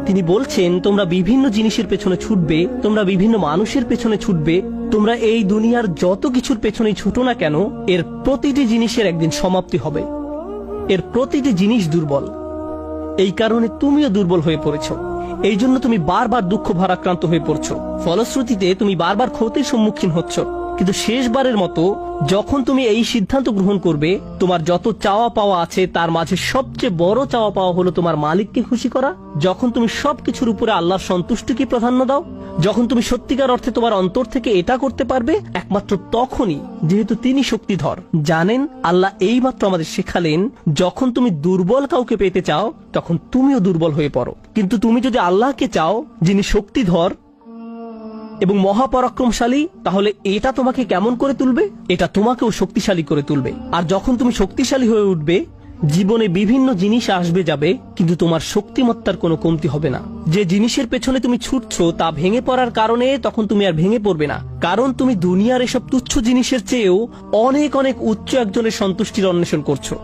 তিনি বলছেন তোমরা বিভিন্ন জিনিসের পেছনে ছুটবে, তোমরা বিভিন্ন মানুষের পেছনে ছুটবে, তোমরা এই দুনিয়ার যত কিছুর পেছনেই ছুটো না কেন, এর প্রতিটি জিনিসের একদিন সমাপ্তি হবে। এর প্রতিটি জিনিস দুর্বল। এই কারণে তুমিও দুর্বল হয়ে পড়েছ। এই জন্য তুমি বারবার দুঃখ ভারাক্রান্ত হয়ে পড়ছ। ফলশ্রুতিতে তুমি বারবার ক্ষতির সম্মুখীন হচ্ছ। কিন্তু শেষবারের মতো যখন তুমি এই সিদ্ধান্ত গ্রহণ করবে, তোমার যত চাওয়া পাওয়া আছে তার মাঝে সবচেয়ে বড় চাওয়া পাওয়া হলো তোমার মালিককে খুশি করা, যখন তুমি সবকিছুর উপরে আল্লাহর সন্তুষ্টিকে প্রাধান্য দাও, যখন তুমি সত্যিকার অর্থে তোমার অন্তর থেকে এটা করতে পারবে, একমাত্র তখনই, যেহেতু তিনি শক্তিধর। জানেন, আল্লাহ এইমাত্র আমাদের শেখালেন, যখন তুমি দুর্বল কাউকে পেতে চাও তখন তুমিও দুর্বল হয়ে পড়ো। কিন্তু তুমি যদি আল্লাহকে চাও, যিনি শক্তিধর এবং মহাপরাক্রমশালী, তাহলে এটা তোমাকে কেমন করে তুলবে? এটা তোমাকেও শক্তিশালী করে তুলবে। আর যখন তুমি শক্তিশালী হয়ে উঠবে, জীবনে বিভিন্ন জিনিস আসবে যাবে, কিন্তু তোমার শক্তিমত্তার কোনো কমতি হবে না। যে জিনিসের পেছনে তুমি ছুটছো তা ভেঙে পড়ার কারণে তখন তুমি আর ভেঙে পড়বে না, কারণ তুমি দুনিয়ার এসব তুচ্ছ জিনিসের চেয়েও অনেক অনেক উচ্চ একজনের সন্তুষ্টির অন্বেষণ করছো।